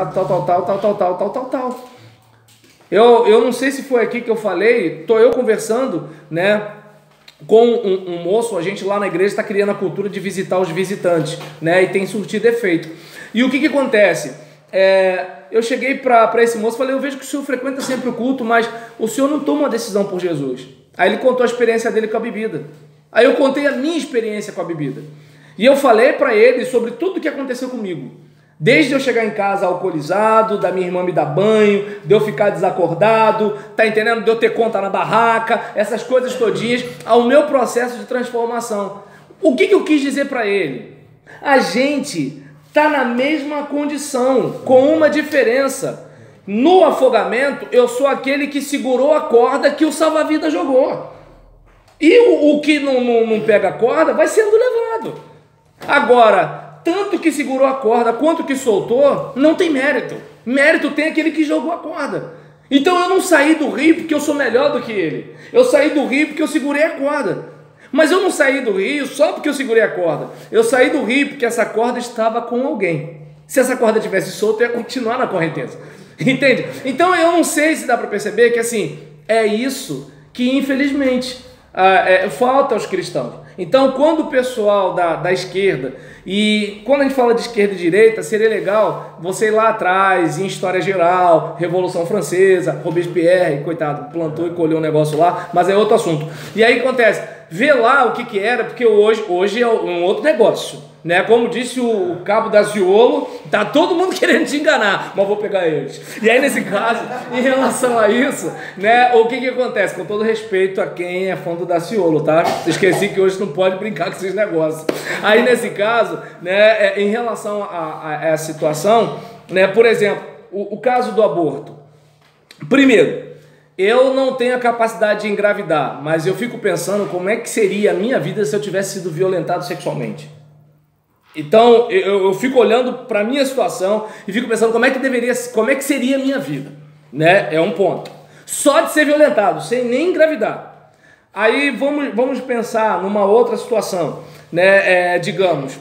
tal. Eu não sei se foi aqui que eu falei, tô eu conversando, né, com um moço, a gente lá na igreja está criando a cultura de visitar os visitantes, né, e tem surtido efeito. E o que acontece? Eu cheguei para esse moço e falei, eu vejo que o senhor frequenta sempre o culto, mas o senhor não toma uma decisão por Jesus. Aí ele contou a experiência dele com a bebida. Aí eu contei a minha experiência com a bebida. E eu falei para ele sobre tudo o que aconteceu comigo. Desde eu chegar em casa alcoolizado, da minha irmã me dar banho, de eu ficar desacordado, tá entendendo? De eu ter conta na barraca, essas coisas todinhas, ao meu processo de transformação. O que eu quis dizer para ele? A gente tá na mesma condição, com uma diferença. No afogamento, eu sou aquele que segurou a corda que o salva-vidas jogou. E o que não pega a corda vai sendo levado. Agora, tanto que segurou a corda quanto que soltou, não tem mérito. Mérito tem aquele que jogou a corda. Então eu não saí do rio porque eu sou melhor do que ele. Eu saí do rio porque eu segurei a corda. Mas eu não saí do rio só porque eu segurei a corda. Eu saí do rio porque essa corda estava com alguém. Se essa corda tivesse solta, eu ia continuar na correnteza. Entende? Então eu não sei se dá para perceber que assim, é isso que infelizmente falta aos cristãos. Então, quando o pessoal da esquerda, e quando a gente fala de esquerda e direita, seria legal você ir lá atrás, em história geral, Revolução Francesa, Robespierre, coitado, plantou e colheu um negócio lá, mas é outro assunto. E aí acontece, vê lá o que era, porque hoje é um outro negócio, né? Como disse o Cabo Daciolo, tá todo mundo querendo te enganar, mas vou pegar eles. E aí nesse caso, em relação a isso, né, o que acontece? Com todo respeito a quem é fã do Daciolo, tá? Esqueci que hoje não pode brincar com esses negócios. Aí nesse caso, né, em relação a essa situação, né, por exemplo, o caso do aborto. Primeiro, eu não tenho a capacidade de engravidar, mas eu fico pensando como é que seria a minha vida se eu tivesse sido violentado sexualmente. Então, eu fico olhando para a minha situação e fico pensando como é que seria a minha vida, né? É um ponto. Só de ser violentado, sem nem engravidar. Aí vamos pensar numa outra situação, né? Digamos,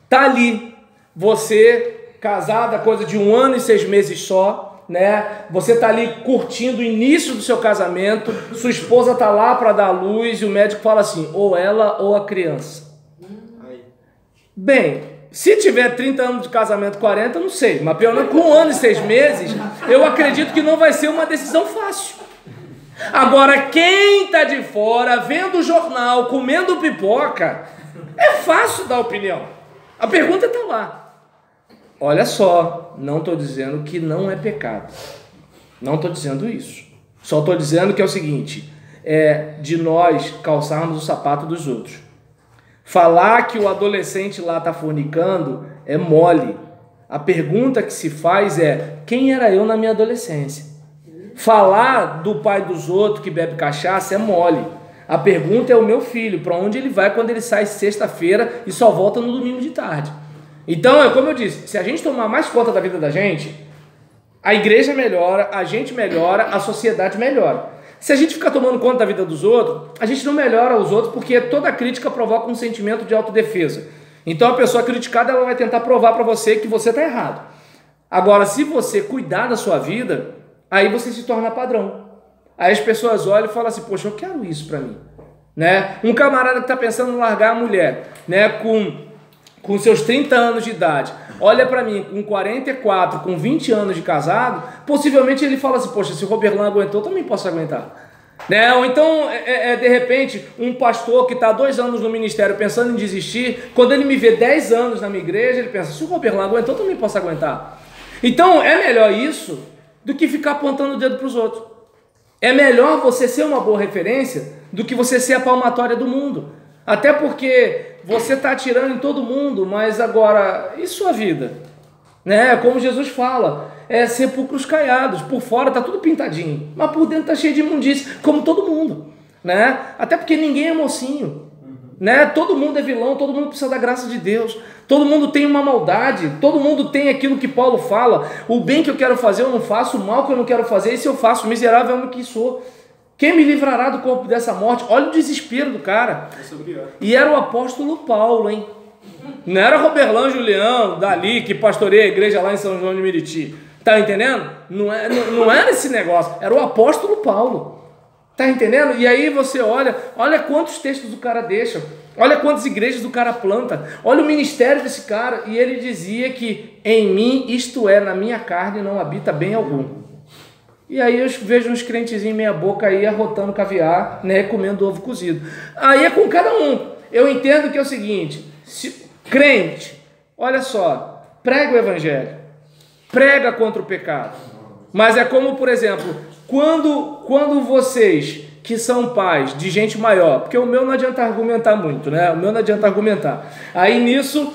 tá ali, você casada, coisa de 1 ano e 6 meses só, né? Você tá ali curtindo o início do seu casamento, sua esposa tá lá para dar luz e o médico fala assim, ou ela ou a criança. Bem, se tiver 30 anos de casamento, 40, não sei, mas pelo menos com 1 ano e 6 meses, eu acredito que não vai ser uma decisão fácil. Agora, quem está de fora, vendo o jornal, comendo pipoca, é fácil dar opinião. A pergunta está lá. Olha só, não estou dizendo que não é pecado. Não estou dizendo isso. Só estou dizendo que é o seguinte, de nós calçarmos o sapato dos outros. Falar que o adolescente lá está fornicando é mole. A pergunta que se faz é, quem era eu na minha adolescência? Falar do pai dos outros que bebe cachaça é mole. A pergunta é o meu filho, para onde ele vai quando ele sai sexta-feira e só volta no domingo de tarde. Então, é como eu disse, se a gente tomar mais conta da vida da gente, a igreja melhora, a gente melhora, a sociedade melhora. Se a gente ficar tomando conta da vida dos outros, a gente não melhora os outros, porque toda crítica provoca um sentimento de autodefesa. Então a pessoa criticada ela vai tentar provar para você que você está errado. Agora, se você cuidar da sua vida, aí você se torna padrão. Aí as pessoas olham e falam assim, poxa, eu quero isso para mim. Né? Um camarada que está pensando em largar a mulher, né, com seus 30 anos de idade, olha para mim, com 44, com 20 anos de casado, possivelmente ele fala assim, poxa, se o Roberlan aguentou, eu também posso aguentar. Né? Ou então, de repente, um pastor que está há 2 anos no ministério pensando em desistir, quando ele me vê 10 anos na minha igreja, ele pensa, se o Roberlan aguentou, eu também posso aguentar. Então, é melhor isso do que ficar apontando o dedo para os outros. É melhor você ser uma boa referência do que você ser a palmatória do mundo. Até porque você está atirando em todo mundo, mas agora, e sua vida? Né? Como Jesus fala, sepulcros caiados, por fora está tudo pintadinho, mas por dentro está cheio de imundície, como todo mundo. Né? Até porque ninguém é mocinho. Né? Todo mundo é vilão, todo mundo precisa da graça de Deus, todo mundo tem uma maldade, todo mundo tem aquilo que Paulo fala, o bem que eu quero fazer eu não faço, o mal que eu não quero fazer, esse eu faço, miserável é o que sou. Quem me livrará do corpo dessa morte? Olha o desespero do cara. E era o apóstolo Paulo, hein? Não era Roberlan Julião, dali, que pastoreia a igreja lá em São João de Meriti. Tá entendendo? Não era esse negócio, era o apóstolo Paulo. Tá entendendo? E aí você olha quantos textos o cara deixa, olha quantas igrejas o cara planta, olha o ministério desse cara, e ele dizia que em mim, isto é, na minha carne, não habita bem algum. E aí eu vejo uns crentezinhos meia boca aí arrotando caviar, né, comendo ovo cozido. Aí é com cada um. Eu entendo que é o seguinte, crente, olha só, prega o evangelho, prega contra o pecado. Mas é como, por exemplo, quando vocês que são pais de gente maior, porque o meu não adianta argumentar muito, né? O meu não adianta argumentar. Aí nisso,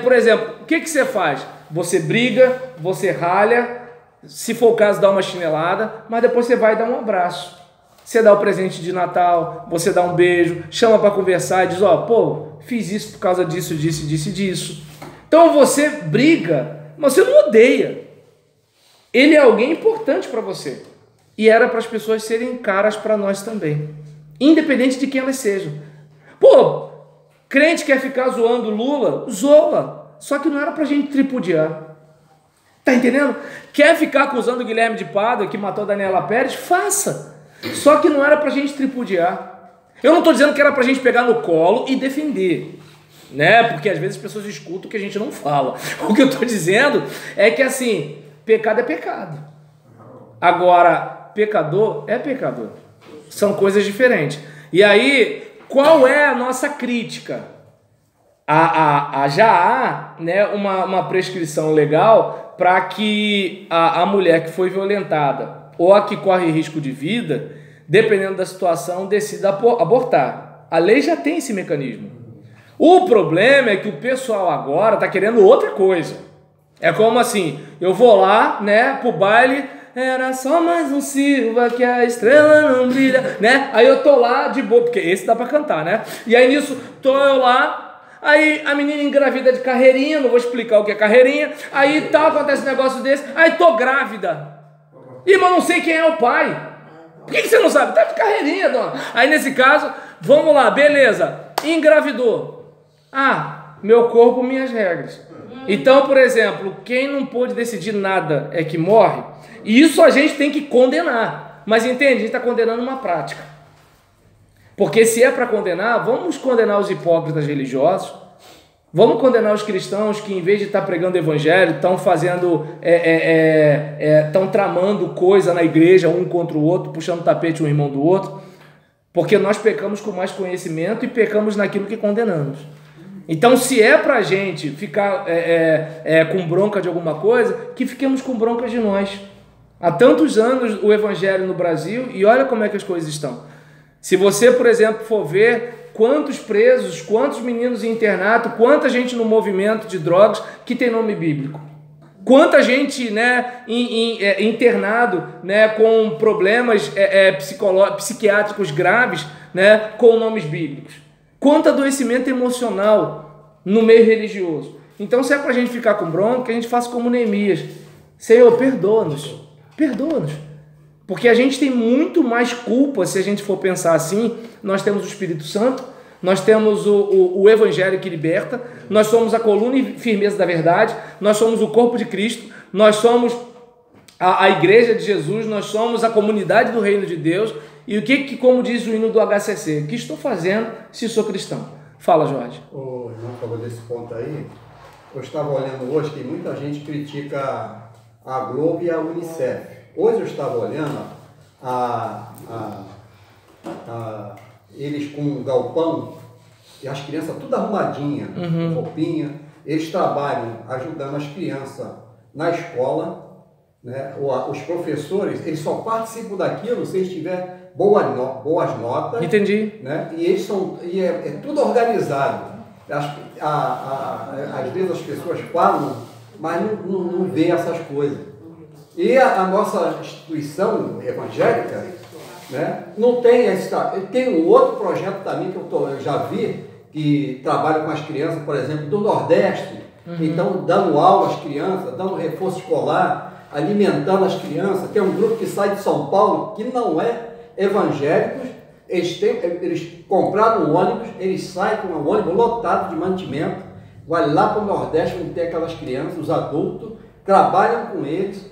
por exemplo, o que você faz? Você briga, você ralha, se for o caso dá uma chinelada, mas depois você vai dar um abraço. Você dá o presente de Natal, você dá um beijo, chama para conversar e diz, fiz isso por causa disso, disso. Então você briga, mas você não odeia. Ele é alguém importante para você. E era para as pessoas serem caras para nós também. Independente de quem elas sejam. Crente quer ficar zoando Lula? Zoa. Só que não era para a gente tripudiar. Tá entendendo? Quer ficar acusando o Guilherme de Pádua, que matou a Daniela Pérez? Faça. Só que não era para a gente tripudiar. Eu não estou dizendo que era para a gente pegar no colo e defender. Né? Porque às vezes as pessoas escutam o que a gente não fala. O que eu estou dizendo é que assim... Pecado é pecado. Agora, pecador é pecador. São coisas diferentes. E aí, qual é a nossa crítica? Já há, né, uma prescrição legal para que a mulher que foi violentada ou a que corre risco de vida, dependendo da situação, decida abortar. A lei já tem esse mecanismo. O problema é que o pessoal agora está querendo outra coisa. É como assim, eu vou lá, né, pro baile, era só mais um Silva que a estrela não brilha, né? Aí eu tô lá de boa, porque esse dá pra cantar, né? E aí nisso, tô eu lá, aí a menina engravida de carreirinha, não vou explicar o que é carreirinha, aí tá, acontece um negócio desse, aí tô grávida. Ih, mas não sei quem é o pai. Por que você não sabe? Tá de carreirinha, dona. Aí nesse caso, vamos lá, beleza, engravidou. Meu corpo, minhas regras. Então, por exemplo, quem não pôde decidir nada é que morre. E isso a gente tem que condenar. Mas entende? A gente está condenando uma prática. Porque se é para condenar, vamos condenar os hipócritas religiosos. Vamos condenar os cristãos que, em vez de estar pregando o evangelho, estão fazendo, estão tramando coisa na igreja, um contra o outro, puxando o tapete um irmão do outro. Porque nós pecamos com mais conhecimento e pecamos naquilo que condenamos. Então, se é pra gente ficar com bronca de alguma coisa, que fiquemos com bronca de nós. Há tantos anos o evangelho no Brasil e olha como é que as coisas estão. Se você, por exemplo, for ver quantos presos, quantos meninos em internato, quanta gente no movimento de drogas que tem nome bíblico. Quanta gente, né, internado, né, com problemas psiquiátricos graves, né, com nomes bíblicos. Quanto adoecimento emocional no meio religioso. Então, se é para a gente ficar com bronca, que a gente faça como Neemias. Senhor, perdoa-nos. Perdoa-nos. Porque a gente tem muito mais culpa, se a gente for pensar assim. Nós temos o Espírito Santo, nós temos o Evangelho que liberta, nós somos a coluna e firmeza da verdade, nós somos o corpo de Cristo, nós somos a igreja de Jesus, nós somos a comunidade do reino de Deus. E o que, como diz o hino do HCC, o que estou fazendo se sou cristão? Fala, Jorge. O irmão falou desse ponto aí. Eu estava olhando hoje que muita gente critica a Globo e a Unicef. Hoje eu estava olhando eles com um galpão e as crianças tudo arrumadinha, roupinha. Eles trabalham ajudando as crianças na escola. Né? Os professores, eles só participam daquilo se eles tiverem boas notas. Entendi. Né? E eles são, é tudo organizado. Às vezes as pessoas falam, mas não vê essas coisas. E a nossa instituição evangélica, né, não tem esse. Tem um outro projeto também que eu já vi, que trabalha com as crianças, por exemplo, do Nordeste. Então, dando aula às crianças, dando reforço escolar, alimentando as crianças. Tem um grupo que sai de São Paulo, que não é evangélicos. Eles compraram um ônibus, eles saem com um ônibus lotado de mantimento, vai lá para o Nordeste, onde tem aquelas crianças, os adultos, trabalham com eles,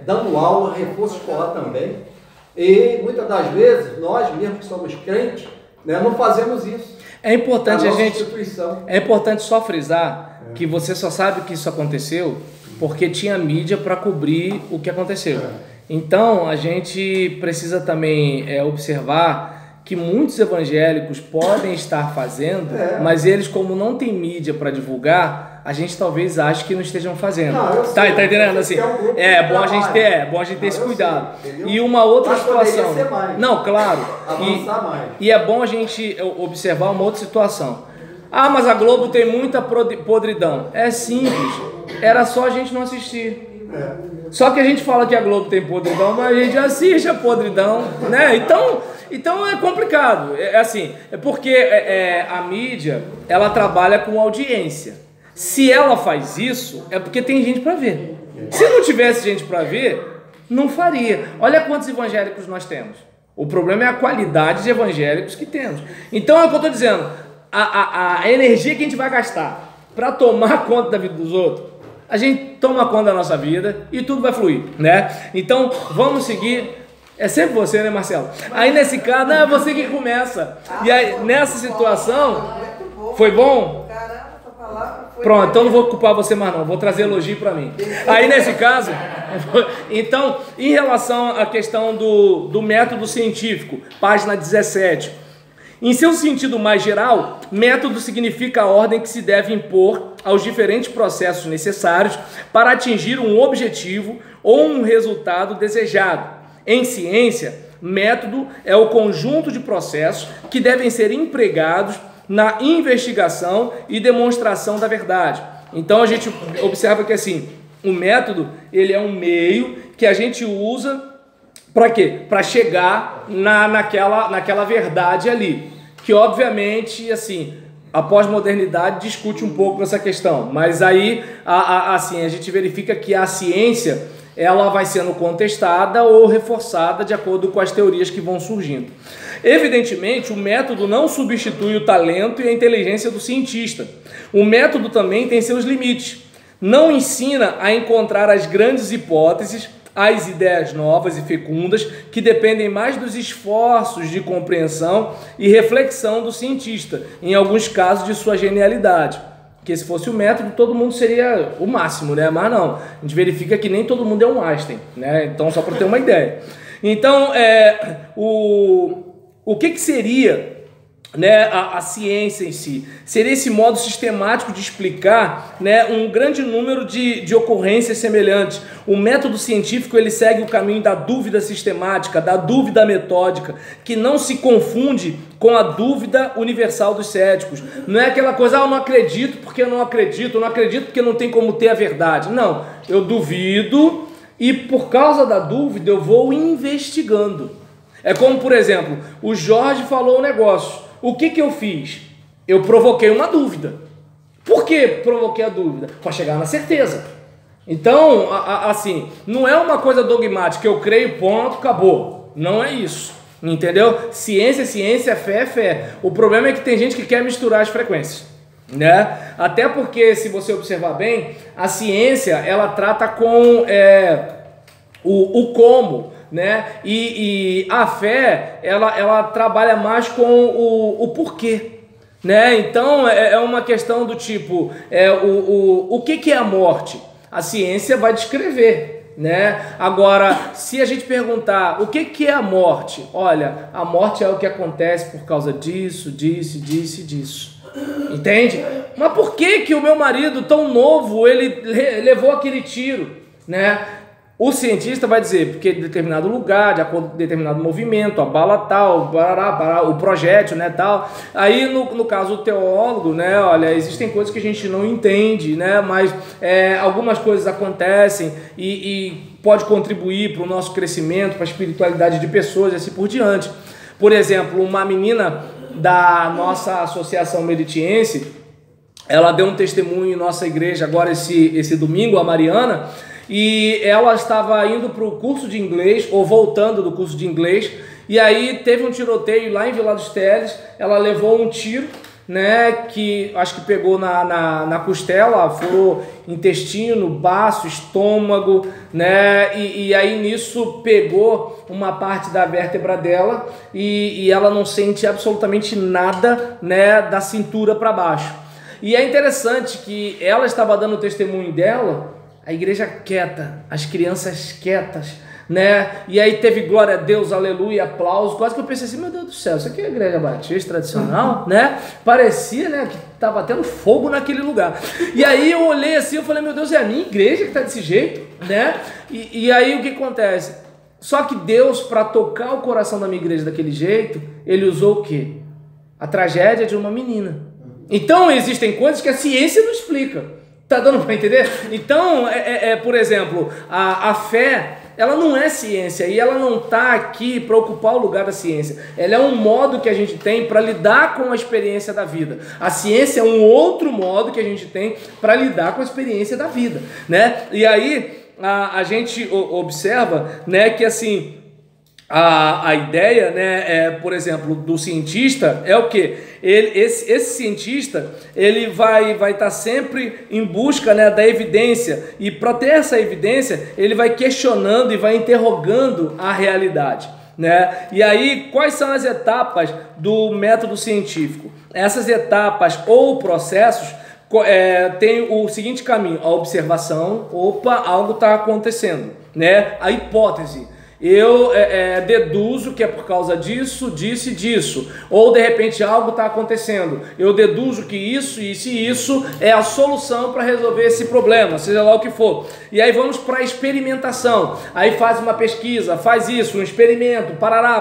dando aula, reforço escolar também. E muitas das vezes, nós mesmos que somos crentes, né, não fazemos isso. É importante é importante só frisar que você só sabe que isso aconteceu porque tinha mídia para cobrir o que aconteceu. Então, a gente precisa também observar que muitos evangélicos podem estar fazendo, mas eles, como não tem mídia para divulgar, a gente talvez ache que não estejam fazendo. Tá entendendo? Assim, bom a gente ter esse cuidado. E uma outra situação. Não, claro. E é bom a gente observar uma outra situação. Ah, mas a Globo tem muita podridão. É simples. Era só a gente não assistir. Só que a gente fala que a Globo tem podridão, mas a gente assiste a podridão, né? Então é complicado. Porque a mídia, ela trabalha com audiência. Se ela faz isso, é porque tem gente para ver. Se não tivesse gente para ver, não faria. Olha quantos evangélicos nós temos. O problema é a qualidade de evangélicos que temos. Então é o que eu estou dizendo. A energia que a gente vai gastar para tomar conta da vida dos outros, a gente toma conta da nossa vida e tudo vai fluir, né? Então vamos seguir. É sempre você, né, Marcelo? Aí nesse caso, não, é você que começa. E aí nessa situação, foi bom? Pronto, então não vou culpar você mais não, vou trazer elogio para mim. Aí nesse caso, então, em relação à questão do método científico, página 17. Em seu sentido mais geral, método significa a ordem que se deve impor aos diferentes processos necessários para atingir um objetivo ou um resultado desejado. Em ciência, método é o conjunto de processos que devem ser empregados na investigação e demonstração da verdade. Então a gente observa que assim, o método ele é um meio que a gente usa para quê? Para chegar naquela verdade ali, que obviamente assim, a pós-modernidade discute um pouco essa questão, mas aí assim, a gente verifica que a ciência ela vai sendo contestada ou reforçada de acordo com as teorias que vão surgindo. Evidentemente, o método não substitui o talento e a inteligência do cientista. O método também tem seus limites. Não ensina a encontrar as grandes hipóteses, as ideias novas e fecundas, que dependem mais dos esforços de compreensão e reflexão do cientista, em alguns casos de sua genialidade. Porque se fosse o método, todo mundo seria o máximo, né? Mas não, a gente verifica que nem todo mundo é um Einstein, né? Então, só para ter uma ideia. Então, o que seria, né, a ciência em si? Seria esse modo sistemático de explicar, né, um grande número de ocorrências semelhantes. O método científico ele segue o caminho da dúvida sistemática, da dúvida metódica, que não se confunde com a dúvida universal dos céticos. Não é aquela coisa, eu não acredito porque eu não acredito, eu não acredito porque não tem como ter a verdade. Não, eu duvido e por causa da dúvida eu vou investigando. É como, por exemplo, o Jorge falou um negócio. O que eu fiz? Eu provoquei uma dúvida. Por que provoquei a dúvida? Para chegar na certeza. Então, assim, não é uma coisa dogmática. Eu creio, ponto, acabou. Não é isso. Entendeu? Ciência é ciência, fé é fé. O problema é que tem gente que quer misturar as frequências, né? Até porque, se você observar bem, a ciência, ela trata com o como, né? E a fé, ela trabalha mais com o porquê, né? Então é uma questão do tipo, o que é a morte? A ciência vai descrever, né? Agora, se a gente perguntar o que é a morte? Olha, a morte é o que acontece por causa disso, disso. Entende? Mas por que o meu marido tão novo, ele levou aquele tiro, né? O cientista vai dizer, porque em determinado lugar, de acordo com determinado movimento, a bala tal, o projétil, né, tal. Aí, no caso do teólogo, né, olha, existem coisas que a gente não entende, né, mas algumas coisas acontecem e pode contribuir para o nosso crescimento, para a espiritualidade de pessoas e assim por diante. Por exemplo, uma menina da nossa associação meritiense, ela deu um testemunho em nossa igreja agora esse domingo, a Mariana, e ela estava indo para o curso de inglês, ou voltando do curso de inglês, e aí teve um tiroteio lá em Vila dos Teles, ela levou um tiro, né, que acho que pegou na costela, furou intestino, baço, estômago, né, e aí nisso pegou uma parte da vértebra dela e ela não sente absolutamente nada, né, da cintura para baixo. E é interessante que ela estava dando o testemunho dela, a igreja quieta, as crianças quietas, né? E aí teve glória a Deus, aleluia, aplausos. Quase que eu pensei assim, meu Deus do céu, isso aqui é a igreja batista tradicional, né? Parecia, né, que estava tendo fogo naquele lugar. E aí eu olhei assim, eu falei, meu Deus, é a minha igreja que está desse jeito, né? E aí o que acontece? Só que Deus, para tocar o coração da minha igreja daquele jeito, ele usou o quê? A tragédia de uma menina. Então existem coisas que a ciência não explica. Tá dando para entender? Então, por exemplo, a fé, ela não é ciência e ela não está aqui para ocupar o lugar da ciência. Ela é um modo que a gente tem para lidar com a experiência da vida. A ciência é um outro modo que a gente tem para lidar com a experiência da vida, né? E aí a gente observa, né, que assim a ideia, né, por exemplo, do cientista é o quê? Esse cientista, ele vai estar sempre em busca, né, da evidência, e para ter essa evidência, ele vai questionando e vai interrogando a realidade, né? E aí, quais são as etapas do método científico? Essas etapas ou processos tem o seguinte caminho: a observação, opa, algo está acontecendo, né? A hipótese, eu deduzo que é por causa disso, disso e disso. Ou de repente algo está acontecendo, eu deduzo que isso e isso é a solução para resolver esse problema, seja lá o que for. E aí vamos para a experimentação. Aí faz uma pesquisa, faz isso, um experimento, parará,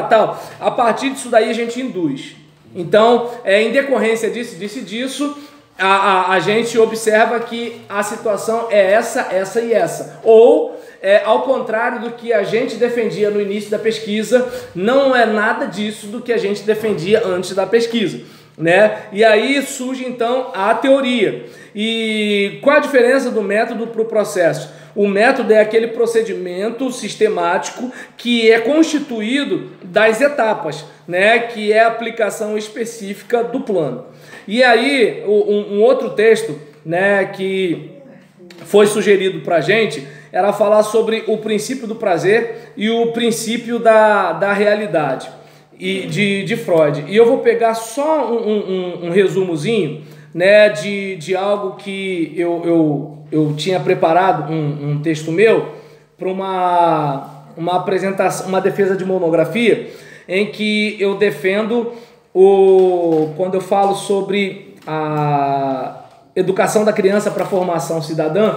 tal. A partir disso daí a gente induz. Então, em decorrência disso, a gente observa que a situação é essa e essa. Ou ao contrário do que a gente defendia no início da pesquisa, não é nada disso do que a gente defendia antes da pesquisa, né? E aí surge então a teoria. E qual a diferença do método para o processo? O método é aquele procedimento sistemático que é constituído das etapas, né? Que é a aplicação específica do plano. E aí um outro texto, né, que foi sugerido para a gente era falar sobre o princípio do prazer e o princípio da realidade e de Freud. E eu vou pegar só um resumozinho, né, de algo que eu tinha preparado, um texto meu para uma apresentação, uma defesa de monografia, em que eu defendo quando eu falo sobre a educação da criança para a formação cidadã,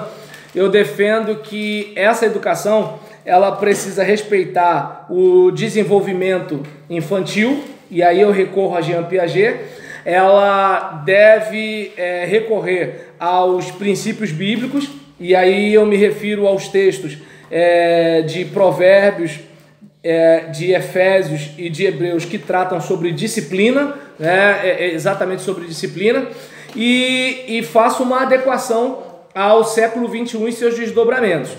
eu defendo que essa educação ela precisa respeitar o desenvolvimento infantil, e aí eu recorro a Jean Piaget. Ela deve recorrer aos princípios bíblicos, e aí eu me refiro aos textos de Provérbios, de Efésios e de Hebreus, que tratam sobre disciplina, né, exatamente sobre disciplina, e faço uma adequação ao século XXI e seus desdobramentos.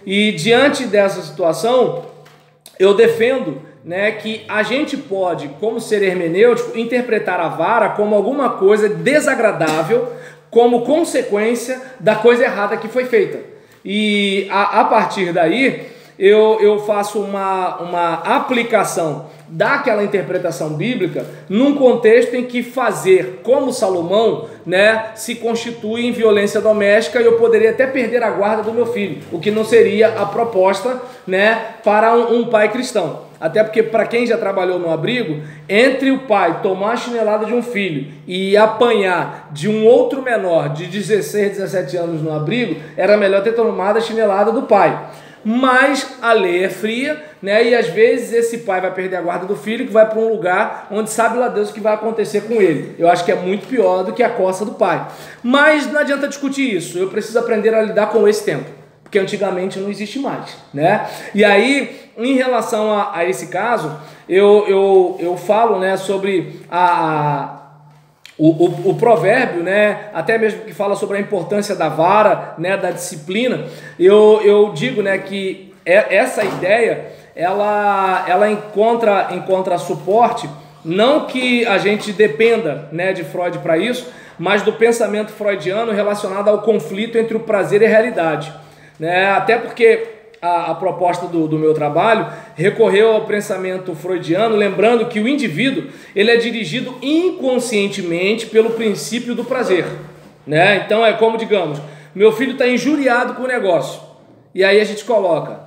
E diante dessa situação, eu defendo, né, que a gente pode, como ser hermenêutico, interpretar a vara como alguma coisa desagradável, como consequência da coisa errada que foi feita. E a partir daí, eu faço uma aplicação daquela interpretação bíblica num contexto em que fazer como Salomão, né, se constitui em violência doméstica, e eu poderia até perder a guarda do meu filho, o que não seria a proposta, né, para um pai cristão. Até porque, para quem já trabalhou no abrigo, entre o pai tomar a chinelada de um filho e apanhar de um outro menor de 16, 17 anos no abrigo, era melhor ter tomado a chinelada do pai. Mas a lei é fria, né? E às vezes esse pai vai perder a guarda do filho, que vai para um lugar onde sabe lá Deus o que vai acontecer com ele. Eu acho que é muito pior do que a coça do pai. Mas não adianta discutir isso. Eu preciso aprender a lidar com esse tempo, porque antigamente não existe mais, né? E aí, em relação a esse caso, eu falo, né, sobre o provérbio, né, até mesmo que fala sobre a importância da vara, né, da disciplina. Eu digo, né, que essa ideia ela encontra suporte Não que a gente dependa, né, de Freud para isso, mas do pensamento freudiano relacionado ao conflito entre o prazer e a realidade, né? Até porque a proposta do meu trabalho recorreu ao pensamento freudiano, lembrando que o indivíduo ele é dirigido inconscientemente pelo princípio do prazer, né? Então é como, digamos, meu filho está injuriado com o negócio, e aí a gente coloca: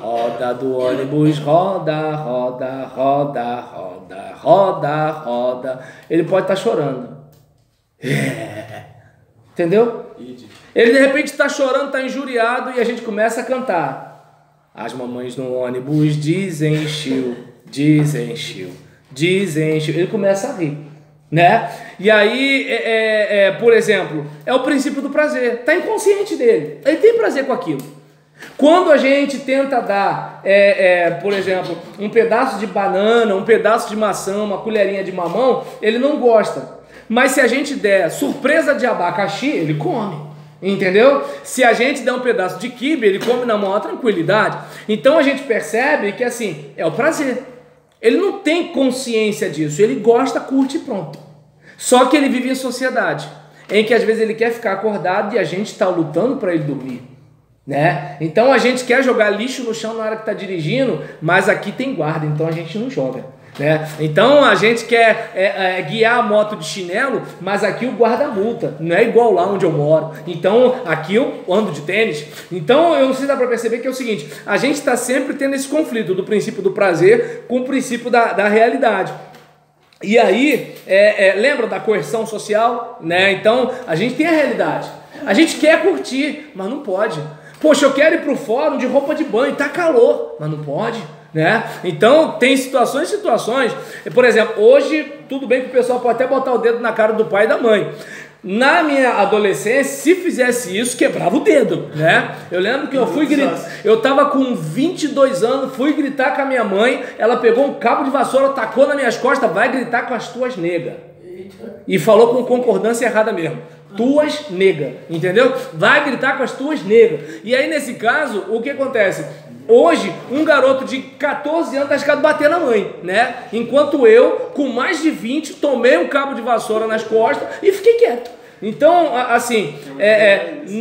roda do ônibus, roda, roda, roda, roda, roda, roda. Ele pode estar chorando. Entendeu? Ele de repente está chorando, está injuriado, e a gente começa a cantar: as mamães no ônibus desenchiu, desenchiu, desenchiu. Ele começa a rir, né? E aí, por exemplo, é o princípio do prazer. Está inconsciente dele. Ele tem prazer com aquilo. Quando a gente tenta dar, por exemplo, um pedaço de banana, um pedaço de maçã, uma colherinha de mamão, ele não gosta. Mas se a gente der surpresa de abacaxi, ele come, entendeu? Se a gente der um pedaço de quibe, ele come na maior tranquilidade. Então a gente percebe que assim, é o prazer. Ele não tem consciência disso, ele gosta, curte e pronto. Só que ele vive em sociedade, em que às vezes ele quer ficar acordado e a gente está lutando para ele dormir, né? Então a gente quer jogar lixo no chão na hora que está dirigindo, mas aqui tem guarda, então a gente não joga. Né? Então a gente quer guiar a moto de chinelo, mas aqui o guarda multa, não é igual lá onde eu moro. Então aqui eu ando de tênis. Então eu não sei se dá para perceber que é o seguinte: a gente está sempre tendo esse conflito do princípio do prazer com o princípio da realidade. E aí, lembra da coerção social, né? Então a gente tem a realidade, a gente quer curtir, mas não pode. Poxa, eu quero ir para o fórum de roupa de banho, tá calor, mas não pode, né? Então tem situações. Por exemplo, hoje tudo bem que o pessoal pode até botar o dedo na cara do pai e da mãe. Na minha adolescência, se fizesse isso, quebrava o dedo, né? Eu lembro que eu fui gritar, eu tava com 22 anos, fui gritar com a minha mãe, ela pegou um cabo de vassoura, tacou nas minhas costas: vai gritar com as tuas negas. E falou com concordância errada mesmo: tuas negas, entendeu? Vai gritar com as tuas negas. E aí nesse caso, o que acontece? Hoje, um garoto de 14 anos está ficando bater na mãe, né? Enquanto eu, com mais de 20, tomei um cabo de vassoura nas costas e fiquei quieto. Então, assim,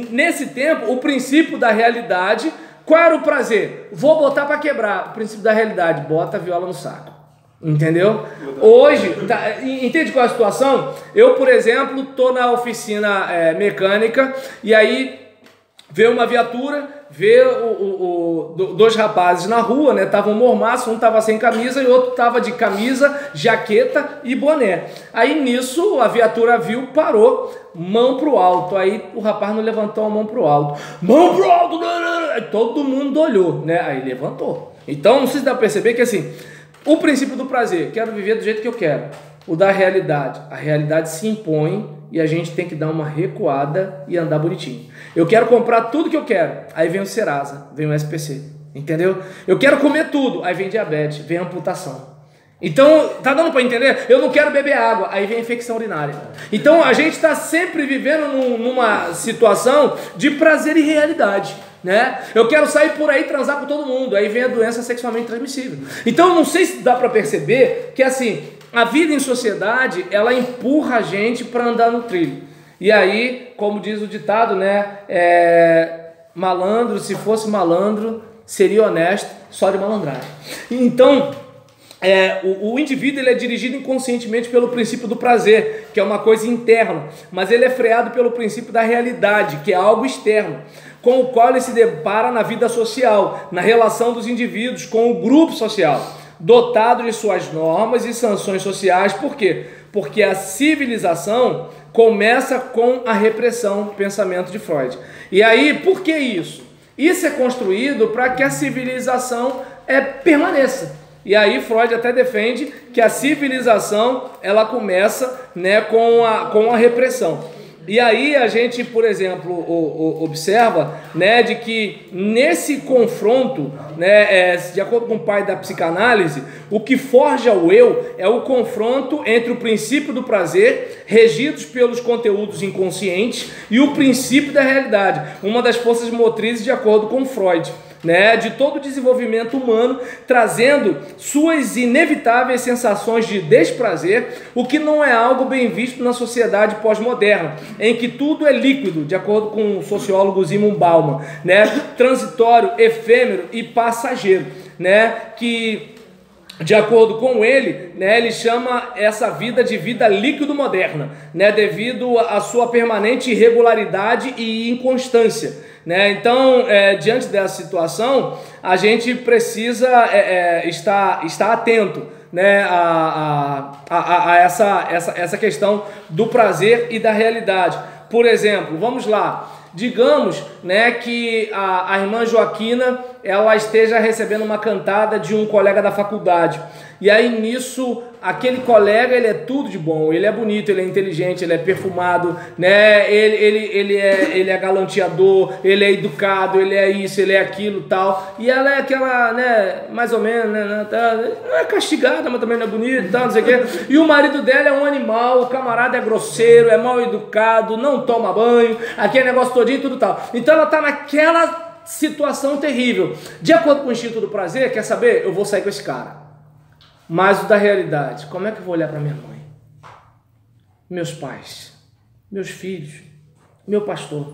nesse tempo, o princípio da realidade, qual era o prazer? Vou botar para quebrar. O princípio da realidade: bota a viola no saco. Entendeu? Hoje, entende qual é a situação? Eu, por exemplo, tô na oficina mecânica, e aí veio uma viatura, dois rapazes na rua, né? Estavam mormaço, um tava sem camisa e o outro tava de camisa, jaqueta e boné. Aí nisso a viatura viu, parou, mão pro alto. Aí o rapaz não levantou a mão pro alto. Mão pro alto! Todo mundo olhou, né? Aí levantou. Então, não sei se dá pra perceber que assim, o princípio do prazer: quero viver do jeito que eu quero. O da realidade: a realidade se impõe e a gente tem que dar uma recuada e andar bonitinho. Eu quero comprar tudo que eu quero, aí vem o Serasa, vem o SPC, entendeu? Eu quero comer tudo, aí vem diabetes, vem amputação. Então, tá dando para entender? Eu não quero beber água, aí vem infecção urinária. Então a gente está sempre vivendo numa situação de prazer e realidade, né? Eu quero sair por aí e transar com todo mundo, aí vem a doença sexualmente transmissível. Então não sei se dá para perceber que assim, a vida em sociedade, ela empurra a gente para andar no trilho. E aí, como diz o ditado, né? Malandro, se fosse malandro, seria honesto só de malandragem. Então, o indivíduo ele é dirigido inconscientemente pelo princípio do prazer, que é uma coisa interna, mas ele é freado pelo princípio da realidade, que é algo externo, com o qual ele se depara na vida social, na relação dos indivíduos com o grupo social, dotado de suas normas e sanções sociais. Por quê? Porque a civilização começa com a repressão, pensamento de Freud. E aí, por que isso? Isso é construído para que a civilização permaneça. E aí Freud até defende que a civilização ela começa, né, com a repressão. E aí a gente, por exemplo, observa, né, de que nesse confronto, né, de acordo com o pai da psicanálise, o que forja o eu é o confronto entre o princípio do prazer, regidos pelos conteúdos inconscientes, e o princípio da realidade, uma das forças motrizes de acordo com Freud, né, de todo o desenvolvimento humano, trazendo suas inevitáveis sensações de desprazer, o que não é algo bem visto na sociedade pós-moderna, em que tudo é líquido, de acordo com o sociólogo Zygmunt Bauman, né, transitório, efêmero e passageiro, né, que de acordo com ele, né, ele chama essa vida de vida líquido-moderna, né, devido à sua permanente irregularidade e inconstância. Né? Então, diante dessa situação, a gente precisa estar atento, né, a essa questão do prazer e da realidade. Por exemplo, vamos lá, digamos, né, que a irmã Joaquina ela esteja recebendo uma cantada de um colega da faculdade. E aí nisso, aquele colega, ele é tudo de bom, ele é bonito, ele é inteligente, ele é perfumado, né? Ele é galanteador, ele é educado, ele é isso, ele é aquilo, tal. E ela é aquela, né, mais ou menos, né, não é castigada, mas também não é bonita, tal, não sei o quê. E o marido dela é um animal, o camarada é grosseiro, é mal educado, não toma banho, aquele negócio todinho e tudo tal. Então ela tá naquela situação terrível. De acordo com o instinto do prazer, quer saber? Eu vou sair com esse cara. Mas o da realidade, como é que eu vou olhar para minha mãe, meus pais, meus filhos, meu pastor?